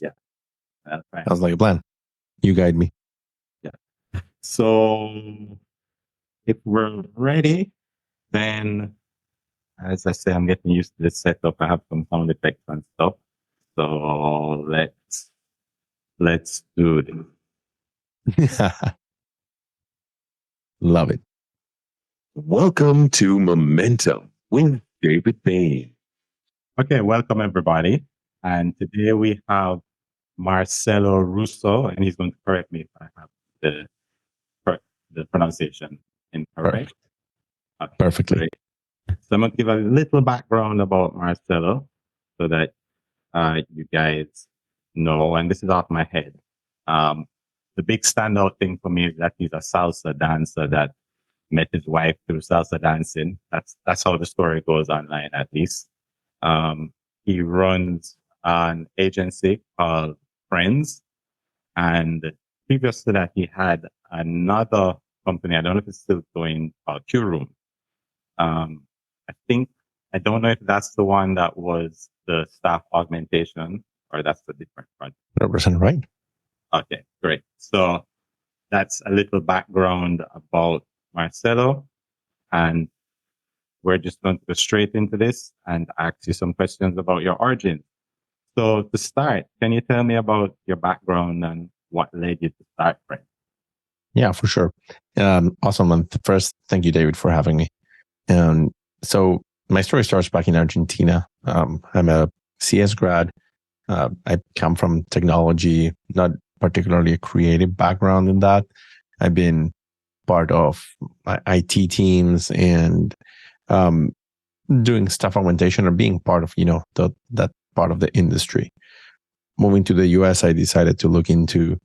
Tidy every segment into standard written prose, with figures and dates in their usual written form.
Yeah, that's right. Sounds like a plan. You guide me. Yeah. So if we're ready, then as I say, I'm getting used to this setup. I have some sound effects and stuff. So let's do this. Love it. Welcome to Momentum with David Bain. Okay, welcome everybody. And today we have Marcelo Russo, and he's going to correct me if I have the pronunciation incorrect. Okay, Perfectly. great. So I'm going to give a little background about Marcelo so that you guys know, and this is off my head. The big standout thing for me is that he's a salsa dancer that met his wife through salsa dancing. That's how the story goes online, at least. He runs an agency called Friends, and previous to that, he had another company. I don't know if it's still going called Q Room. I don't know if that's the one that was the staff augmentation or that's the different one. 100% right. Okay, great. So that's a little background about Marcelo, and we're just going to go straight into this and ask you some questions about your origin. So to start, can you tell me about your background and what led you to start Friends? Yeah, for sure. Awesome. And first, thank you, David, for having me. So my story starts back in Argentina. I'm a CS grad. I come from technology, not particularly a creative background in that. I've been part of IT teams and doing staff augmentation or being part of, that part of the industry. Moving to the US, I decided to look into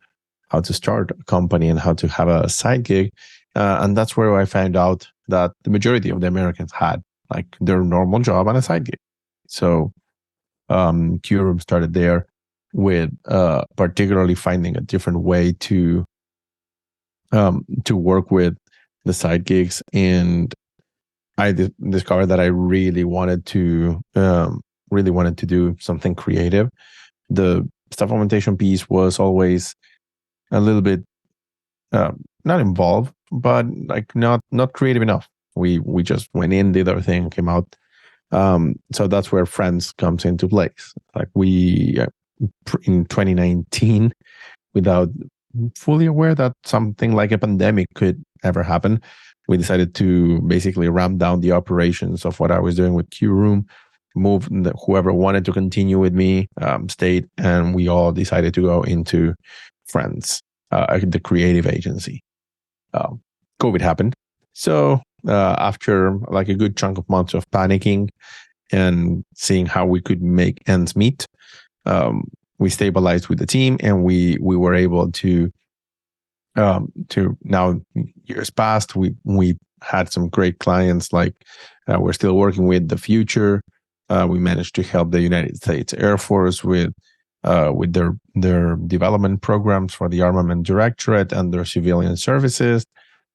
how to start a company and how to have a side gig. And that's where I found out that the majority of the Americans had like their normal job and a side gig. So Q-Room started there with particularly finding a different way to work with the side gigs. And I discovered that I really wanted to do something creative. The staff augmentation piece was always a little bit not involved, but like not creative enough. We just went in, did our thing, came out. So that's where Friends comes into place. Like we in 2019, without fully aware that something like a pandemic could ever happen, we decided to basically ramp down the operations of what I was doing with Q Room, move whoever wanted to continue with me, stayed, and we all decided to go into Friends, the creative agency. COVID happened. So after like a good chunk of months of panicking and seeing how we could make ends meet, we stabilized with the team, and we were able to now years passed. We had some great clients, like we're still working with the Future. We managed to help the United States Air Force with their development programs for the Armament Directorate and their civilian services.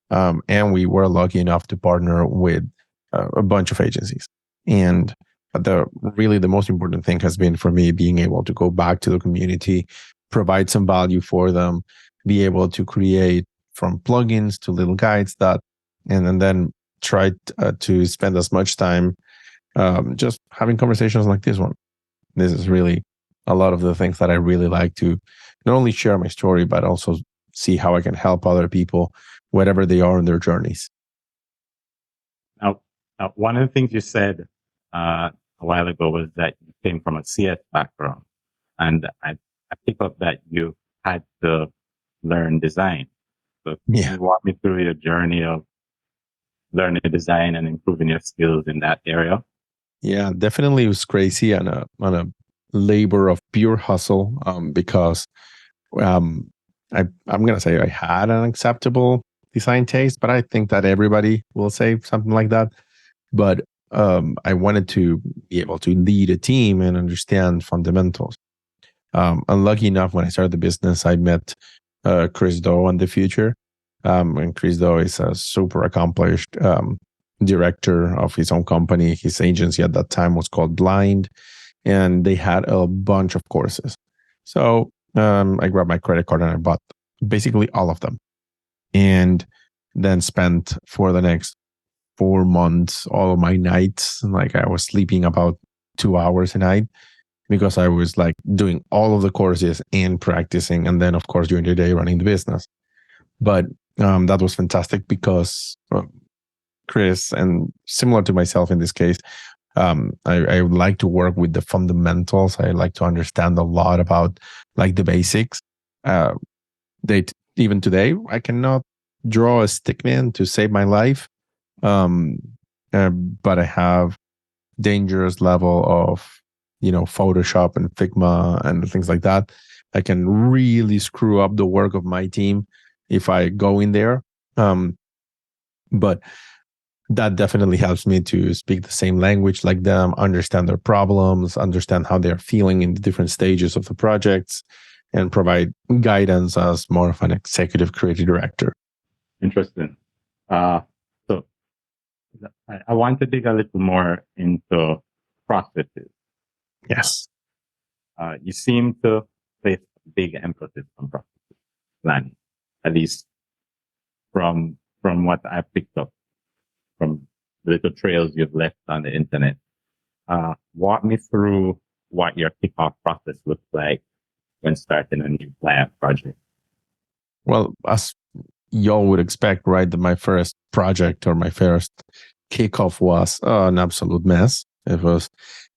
And we were lucky enough to partner with a bunch of agencies. And the most important thing has been for me being able to go back to the community, provide some value for them, be able to create from plugins to little guides and then try to spend as much time just having conversations like this one. This is really a lot of the things that I really like to not only share my story, but also see how I can help other people, wherever they are in their journeys. Now, one of the things you said a while ago was that you came from a CS background, and I pick up that you had to learn design. So can you walk me through your journey of learning design and improving your skills in that area? Yeah, definitely. It was crazy on a labor of pure hustle, because I'm gonna say I had an acceptable design taste, but I think that everybody will say something like that. But I wanted to be able to lead a team and understand fundamentals. And lucky enough, when I started the business, I met Chris Doe on the Future. And Chris Doe is a super accomplished director of his own company. His agency at that time was called Blind, and they had a bunch of courses. So I grabbed my credit card and I bought basically all of them, and then spent for the next 4 months all of my nights, like I was sleeping about 2 hours a night, because I was like doing all of the courses and practicing, and then of course during the day running the business. But that was fantastic because Chris, and similar to myself in this case, I would like to work with the fundamentals. I like to understand a lot about like the basics. Even today, I cannot draw a stickman to save my life, but I have dangerous level of Photoshop and Figma and things like that. I can really screw up the work of my team if I go in there. But that definitely helps me to speak the same language like them, understand their problems, understand how they're feeling in the different stages of the projects, and provide guidance as more of an executive creative director. Interesting. So I want to dig a little more into processes. Yes. You seem to place big emphasis on processes planning, at least from what I picked up from the little trails you've left on the internet. Walk me through what your kickoff process looks like when starting a new client project. Well, as y'all would expect, right, that my first project or my first kickoff was an absolute mess. It was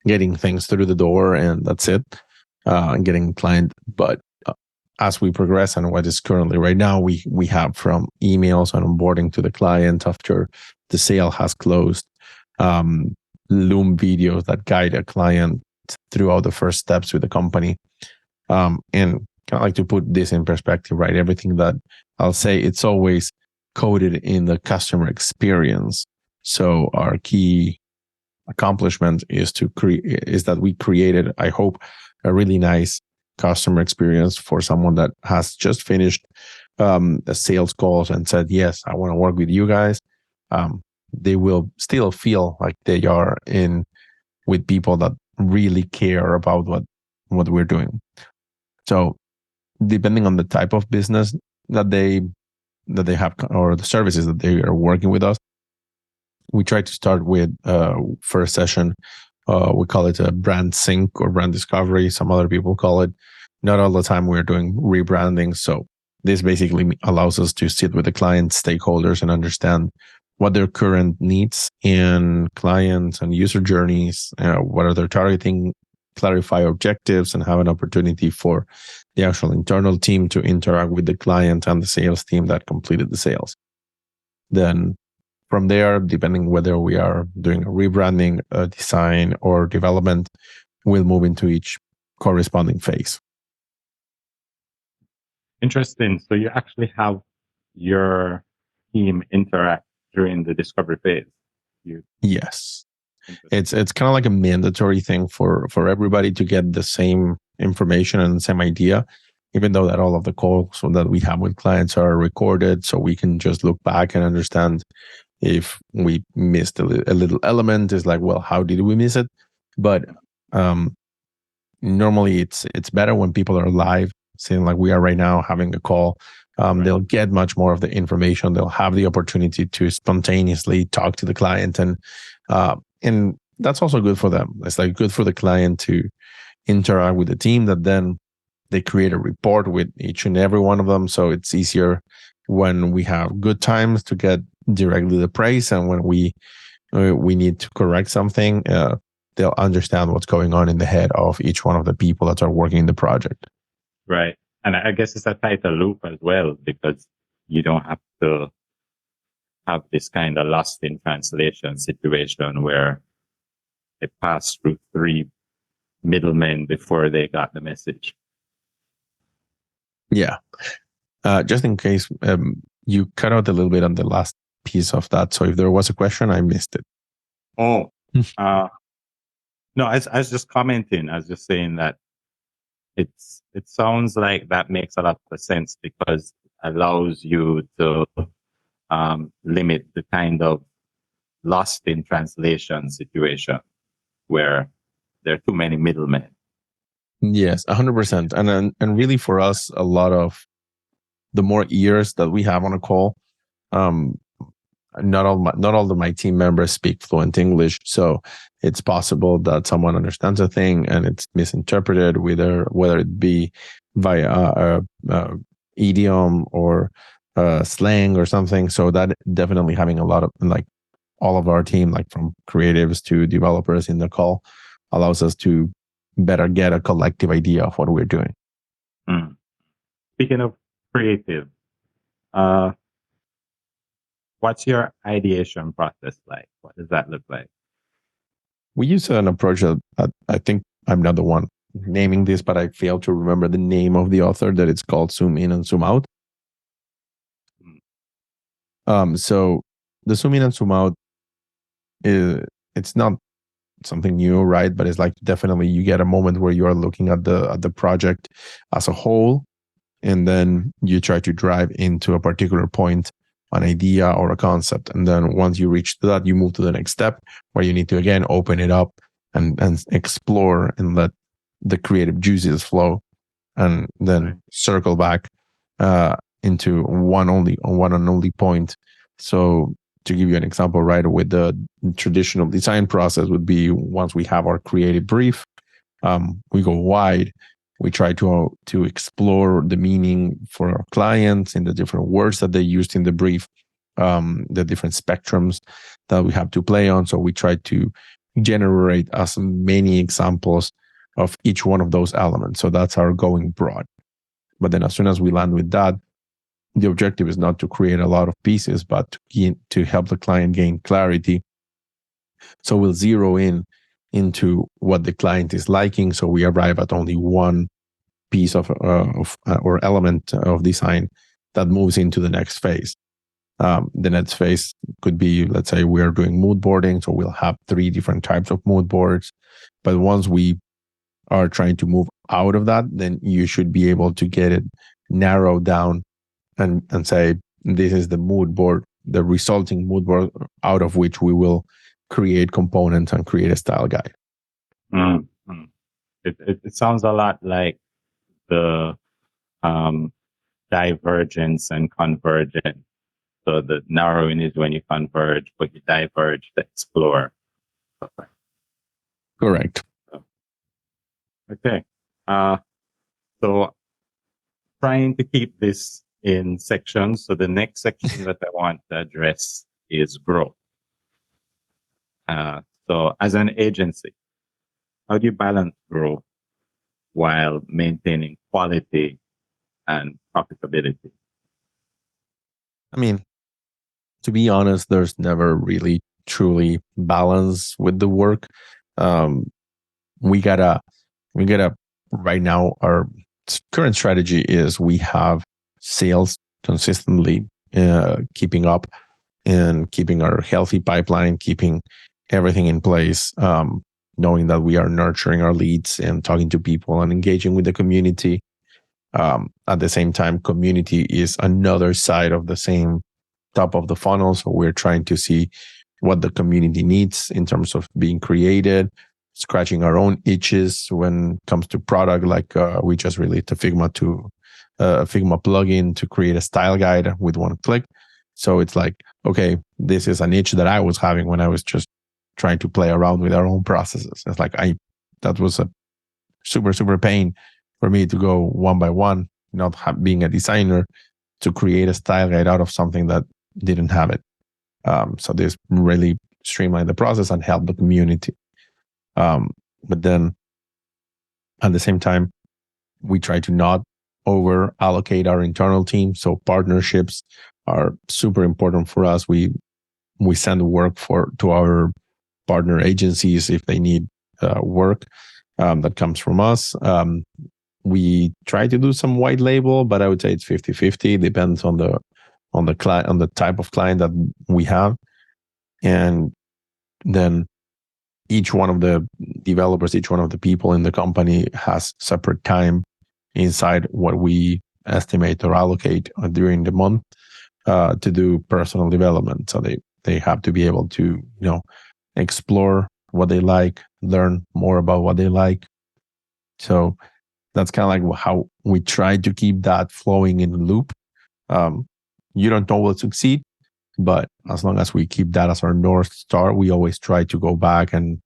getting things through the door and that's it, and getting client. But as we progress and what is currently right now, we have from emails and onboarding to the client after the sale has closed, Loom videos that guide a client throughout the first steps with the company. And kind of like to put this in perspective, right? Everything that I'll say, it's always coded in the customer experience. So our key accomplishment is that we created, I hope, a really nice customer experience for someone that has just finished a sales calls and said, yes, I want to work with you guys. They will still feel like they are in with people that really care about what we're doing. So depending on the type of business that they have or the services that they are working with us, we try to start with first session. We call it a brand sync or brand discovery. Some other people call it. Not all the time we're doing rebranding. So this basically allows us to sit with the client stakeholders and understand what their current needs and clients and user journeys, what are they targeting, clarify objectives, and have an opportunity for the actual internal team to interact with the client and the sales team that completed the sales. Then from there, depending whether we are doing a rebranding, a design, or development, we'll move into each corresponding phase. Interesting. So you actually have your team interact during the discovery phase. Yes. It's kind of like a mandatory thing for everybody to get the same information and the same idea, even though that all of the calls that we have with clients are recorded, so we can just look back and understand if we missed a little element. Is like, well, how did we miss it? But normally it's better when people are live, saying like we are right now having a call. Right. They'll get much more of the information. They'll have the opportunity to spontaneously talk to the client, and that's also good for them. It's like good for the client to interact with the team, that then they create a report with each and every one of them. So it's easier when we have good times to get directly the praise, and when we need to correct something, they'll understand what's going on in the head of each one of the people that are working in the project. Right. And I guess it's a tighter loop as well, because you don't have to have this kind of lost in translation situation where it passed through 3 middlemen before they got the message. Yeah. Just in case, you cut out a little bit on the last piece of that. So if there was a question, I missed it. Oh, no, I was just commenting. I was just saying that it sounds like that makes a lot of sense, because it allows you to limit the kind of lost in translation situation where there are too many middlemen. Yes, 100%. And really for us, a lot of the more ears that we have on a call, um, not all of my team members speak fluent English, so it's possible that someone understands a thing and it's misinterpreted, whether it be via idiom or slang or something. So that definitely having a lot of, like, all of our team, like from creatives to developers in the call, allows us to better get a collective idea of what we're doing. Mm. Speaking of creative, uh, what's your ideation process like? What does that look like? We use an approach that I think I'm not the one naming this, but I fail to remember the name of the author, that it's called zoom in and zoom out. So the zoom in and zoom out it's not something new, right? But it's like, definitely you get a moment where you are looking at the project as a whole, and then you try to drive into a particular point, an idea or a concept, and then once you reach that, you move to the next step, where you need to again open it up and explore and let the creative juices flow, and then circle back into one and only point. So to give you an example, right, with the traditional design process would be, once we have our creative brief, we go wide. We try to explore the meaning for our clients in the different words that they used in the brief, the different spectrums that we have to play on. So we try to generate as many examples of each one of those elements. So that's our going broad. But then as soon as we land with that, the objective is not to create a lot of pieces, but to help the client gain clarity. So we'll zero in into what the client is liking. So we arrive at only one piece of or element of design that moves into the next phase. The next phase could be, let's say we're doing mood boarding. So we'll have 3 different types of mood boards. But once we are trying to move out of that, then you should be able to get it narrowed down and say, this is the mood board, the resulting mood board, out of which we will create components and create a style guide. Mm-hmm. It sounds a lot like the divergence and convergence. So the narrowing is when you converge, but you diverge to explore. Okay. Correct. Okay. So trying to keep this in sections. So the next section that I want to address is growth. So as an agency, how do you balance growth while maintaining quality and profitability? I mean, to be honest, there's never really truly balance with the work. We gotta right now, our current strategy is we have sales consistently keeping up and keeping our healthy pipeline, keeping everything in place, knowing that we are nurturing our leads and talking to people and engaging with the community. At the same time, community is another side of the same top of the funnel. So we're trying to see what the community needs in terms of being created, scratching our own itches when it comes to product. Like we just released a Figma plugin to create a style guide with one click. So it's like, okay, this is an itch that I was having when I was just trying to play around with our own processes. It's like that was a super pain for me to go one by one, not being a designer, to create a style guide out of something that didn't have it. So this really streamlined the process and helped the community. But then at the same time, we try to not over allocate our internal team. So partnerships are super important for us. We send work to our partner agencies if they need work that comes from us. We try to do some white label, but I would say it's 50-50. Depends on the client, on the type of client that we have. And then each one of the developers, each one of the people in the company has separate time inside what we estimate or allocate during the month to do personal development. So they have to be able to, explore what they like, learn more about what they like. So that's kind of like how we try to keep that flowing in a loop. You don't always succeed, but as long as we keep that as our North Star, we always try to go back and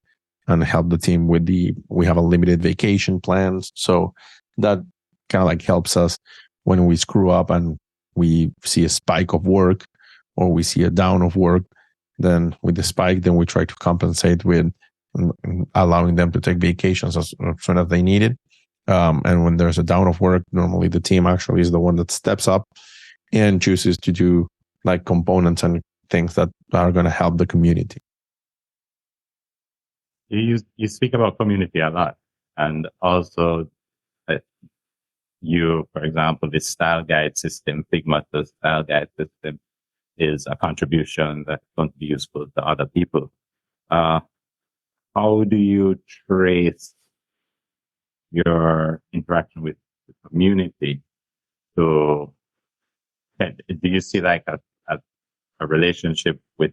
help the team with we have a limited vacation plans. So that kind of like helps us when we screw up and we see a spike of work or we see a down of work. Then with the spike, then we try to compensate with allowing them to take vacations as soon as they need it. And when there's a down of work, normally the team actually is the one that steps up and chooses to do like components and things that are going to help the community. You speak about community a lot, and also for example, this style guide system, Figma style guide system, is a contribution that's going to be useful to other people. How do you trace your interaction with the community? Do you see like a relationship with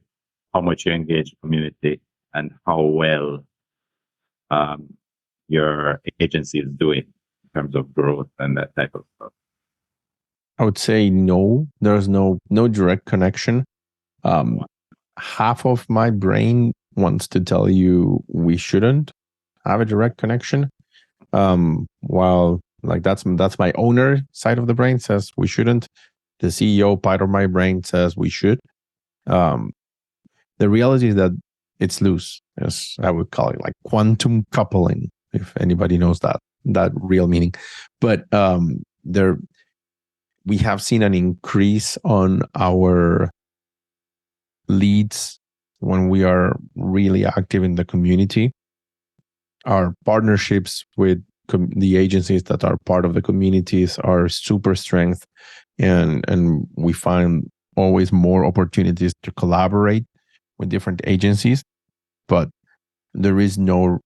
how much you engage the community and how well your agency is doing in terms of growth and that type of stuff? I would say no. There's no direct connection. Half of my brain wants to tell you we shouldn't have a direct connection, while like that's my owner side of the brain says we shouldn't. The CEO part of my brain says we should. The reality is that it's loose, as I would call it, like quantum coupling, if anybody knows that real meaning. But we have seen an increase on our leads when we are really active in the community. Our partnerships with the agencies that are part of the communities are super strength, and we find always more opportunities to collaborate with different agencies, but there is no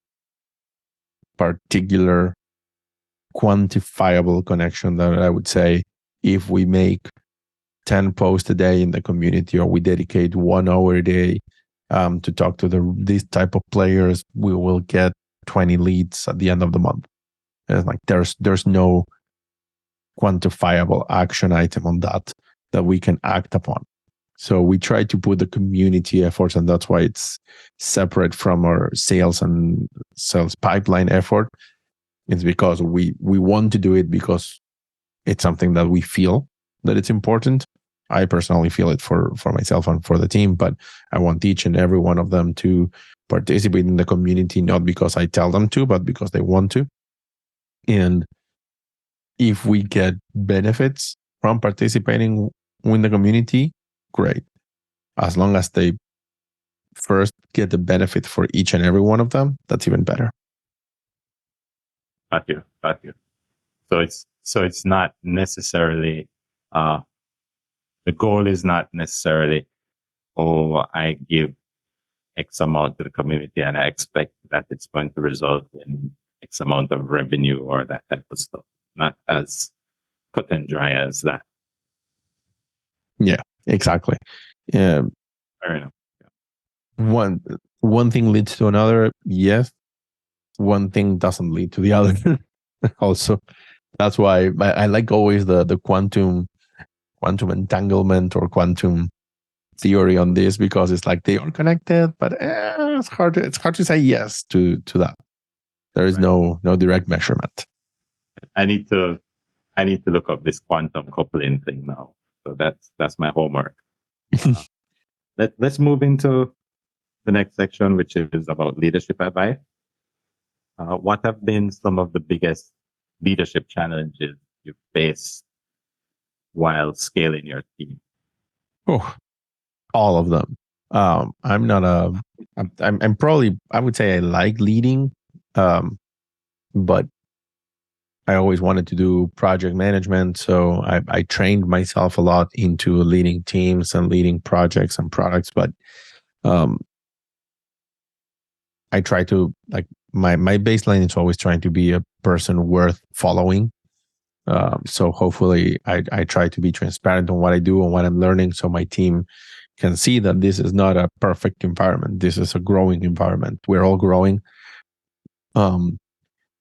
particular quantifiable connection that I would say if we make 10 posts a day in the community or we dedicate 1 hour a day to talk to these type of players, we will get 20 leads at the end of the month. And it's like there's no quantifiable action item on that we can act upon. So we try to put the community efforts, and that's why it's separate from our sales and sales pipeline effort. It's because we want to do it because it's something that we feel that it's important. I personally feel it for myself and for the team, but I want each and every one of them to participate in the community, not because I tell them to, but because they want to. And if we get benefits from participating in the community, great. As long as they first get the benefit for each and every one of them, that's even better. Got you. So it's not necessarily the goal is not necessarily, oh, I give X amount to the community and I expect that it's going to result in X amount of revenue or that type of stuff. Not as cut and dry as that. Yeah, exactly. Fair enough. Yeah. One thing leads to another, yes. One thing doesn't lead to the other. Also, that's why I like always the quantum entanglement or quantum theory on this, because it's like they are connected, but it's hard to say yes to that. There is no direct measurement. I need to look up this quantum coupling thing now. So that's my homework. Let's move into the next section, which is about leadership advice. What have been some of the biggest leadership challenges you've faced while scaling your team? Oh, all of them. I'm probably, I would say I like leading, but I always wanted to do project management. So I trained myself a lot into leading teams and leading projects and products. But I try to, like, my baseline is always trying to be a person worth following. So hopefully I try to be transparent on what I do and what I'm learning, so my team can see that this is not a perfect environment. This is a growing environment. We're all growing.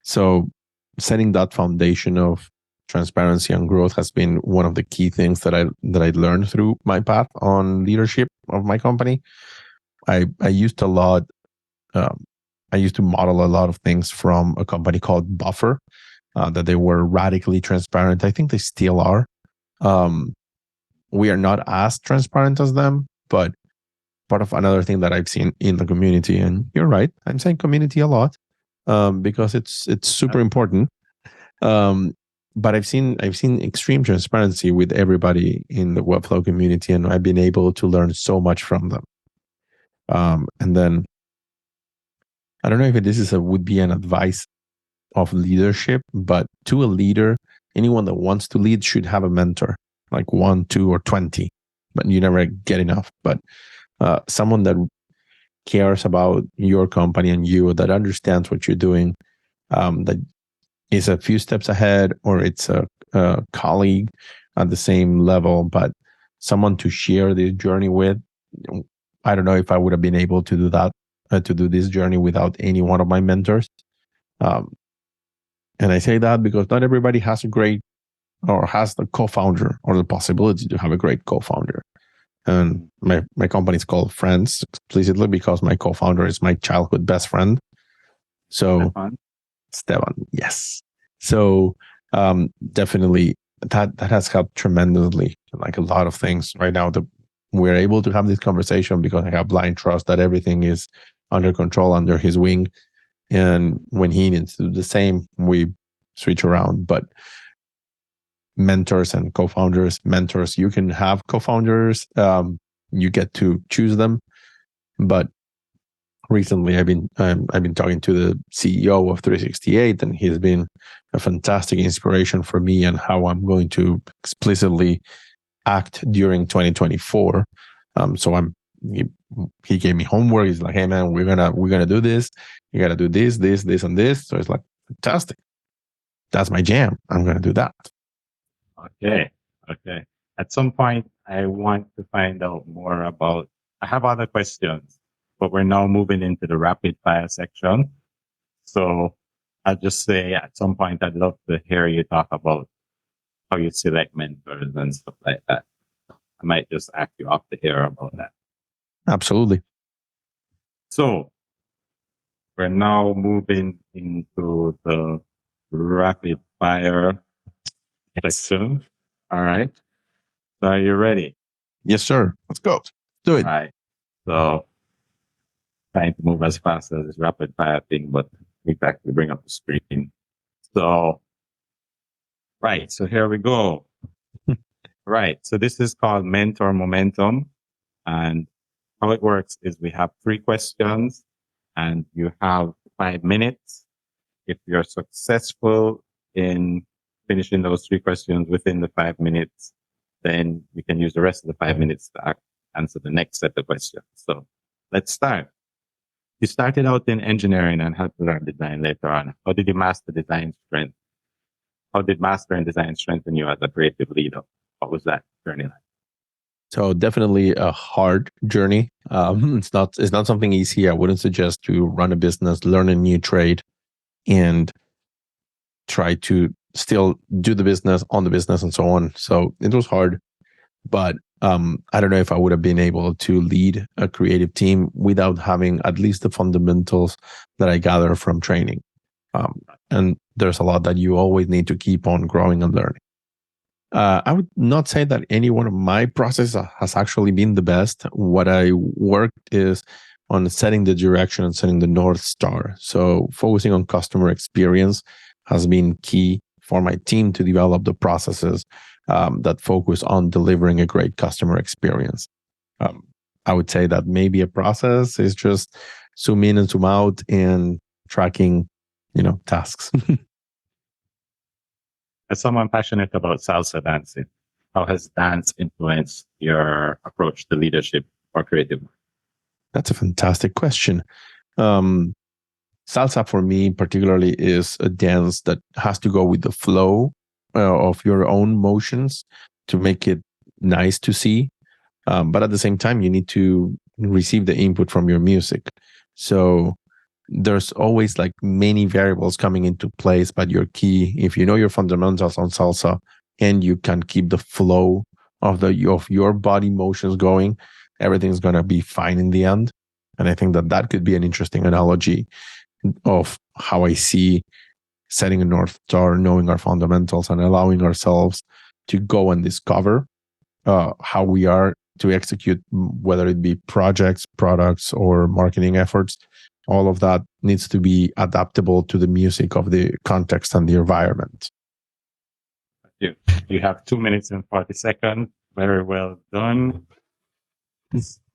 So setting that foundation of transparency and growth has been one of the key things that I learned through my path on leadership of my company. I used I used to model a lot of things from a company called Buffer, that they were radically transparent. I think they still are. We are not as transparent as them, but part of another thing that I've seen in the community, and you're right, I'm saying community a lot, because it's super important. But I've seen extreme transparency with everybody in the Webflow community, and I've been able to learn so much from them. And then I don't know if this would be an advice of leadership, but to a leader, anyone that wants to lead should have a mentor, like 1, 2, or 20, but you never get enough. But someone that cares about your company and you, that understands what you're doing, that is a few steps ahead, or it's a colleague at the same level, but someone to share this journey with. I don't know if I would have been able to do that, to do this journey without any one of my mentors. And I say that because not everybody has a great, or has the co-founder or the possibility to have a great co-founder. And my company is called Friends explicitly because my co-founder is my childhood best friend. So Stefan, yes. So definitely that has helped tremendously. Like a lot of things right now, that we're able to have this conversation because I have blind trust that everything is under control, under his wing. And when he needs to do the same, we switch around. But mentors and co-founders, you can have co-founders, you get to choose them. But recently I've been talking to the CEO of 368, and he's been a fantastic inspiration for me and how I'm going to explicitly act during 2024. So he gave me homework. He's like, hey man, we're gonna do this. You gotta do this, and this. So it's like, fantastic. That's my jam. I'm gonna do that. Okay. At some point, I want to find out more about. I have other questions, but we're now moving into the rapid fire section. So I'll just say at some point, I'd love to hear you talk about how you select mentors and stuff like that. I might just ask you off the air about that. Absolutely. So we're now moving into the rapid fire section. All right. So are you ready? Yes, sir. Let's go. Do it. All right. So trying to move as fast as this rapid fire thing, but we actually bring up the screen. So, right. So here we go. Right. So this is called Mentor Momentum. And how it works is we have 3 questions and you have 5 minutes. If you're successful in finishing those 3 questions within the 5 minutes, then you can use the rest of the 5 minutes to answer the next set of questions. So let's start. You started out in engineering and had to learn design later on. How did you master design strength? How did mastering design strengthen you as a creative leader? What was that journey like? So definitely a hard journey. It's not something easy. I wouldn't suggest to run a business, learn a new trade, and try to still do the business on the business and so on. So it was hard, but I don't know if I would have been able to lead a creative team without having at least the fundamentals that I gather from training. And there's a lot that you always need to keep on growing and learning. I would not say that any one of my processes has actually been the best. What I worked is on setting the direction and setting the North Star. So focusing on customer experience has been key for my team to develop the processes that focus on delivering a great customer experience. I would say that maybe a process is just zoom in and zoom out and tracking, tasks. As someone passionate about salsa dancing, how has dance influenced your approach to leadership or creative? That's a fantastic question. Salsa for me particularly is a dance that has to go with the flow of your own motions to make it nice to see. But at the same time, you need to receive the input from your music. So there's always like many variables coming into place, but your key, if you know your fundamentals on salsa and you can keep the flow of your body motions going, everything's going to be fine in the end. And I think that could be an interesting analogy of how I see setting a North Star, knowing our fundamentals, and allowing ourselves to go and discover how we are to execute, whether it be projects, products, or marketing efforts. All of that needs to be adaptable to the music of the context and the environment. You have 2 minutes and 40 seconds. Very well done.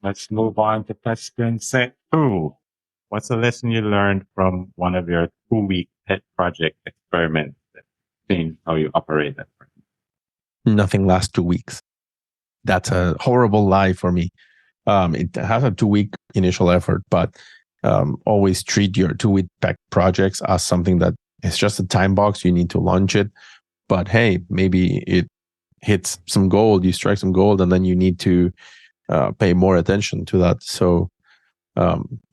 Let's move on to question set 2. What's a lesson you learned from one of your 2-week pet project experiments that changed how you operate at first? Nothing lasts 2 weeks. That's a horrible lie for me. It has a 2-week initial effort, but always treat your 2-week pet projects as something that is just a time box. You need to launch it. But hey, maybe it hits some gold, you strike some gold, and then you need to pay more attention to that. So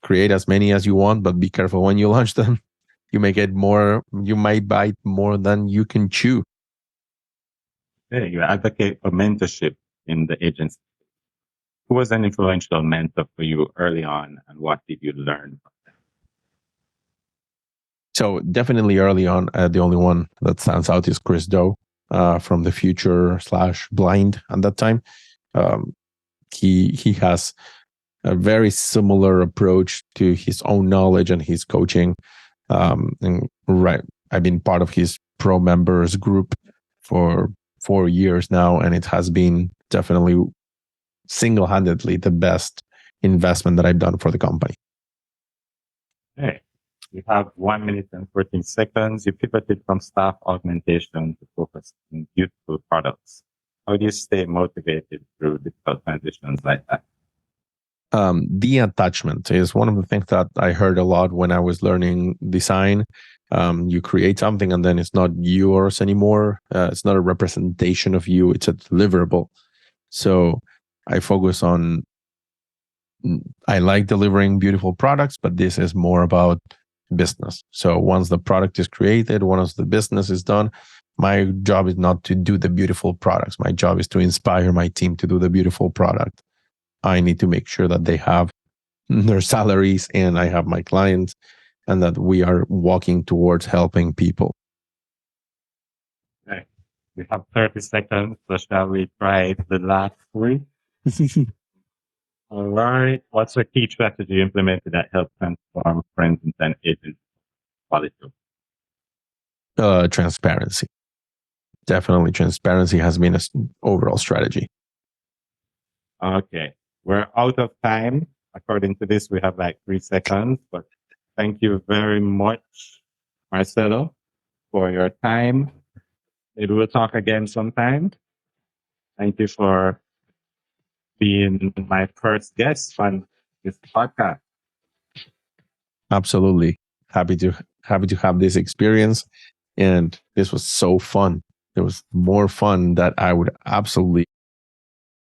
create as many as you want, but be careful when you launch them. You may get more, you might bite more than you can chew. Yeah, you advocate for mentorship in the agency. Who was an influential mentor for you early on, and what did you learn from them? So definitely early on, the only one that stands out is Chris Do from the Future / Blind at that time. He has a very similar approach to his own knowledge and his coaching. And I've been part of his pro members group for 4 years now, and it has been definitely single-handedly the best investment that I've done for the company. Hey, you have 1 minute and 14 seconds. You pivoted from staff augmentation to focus on beautiful products. How do you stay motivated through difficult transitions like that? The attachment is one of the things that I heard a lot when I was learning design. You create something and then it's not yours anymore. It's not a representation of you. It's a deliverable. So I focus on, I like delivering beautiful products, but this is more about business. So once the product is created, once the business is done, my job is not to do the beautiful products. My job is to inspire my team to do the beautiful product. I need to make sure that they have their salaries and I have my clients and that we are walking towards helping people. Okay. We have 30 seconds, so shall we try the last 3? All right. What's a key strategy you implemented that helped transform Fri3nds Agency quality? Transparency. Definitely transparency has been an overall strategy. Okay. We're out of time. According to this, we have like 3 seconds, but thank you very much, Marcelo, for your time. Maybe we'll talk again sometime. Thank you for being my first guest on this podcast. Absolutely. Happy to have this experience. And this was so fun. It was more fun that I would absolutely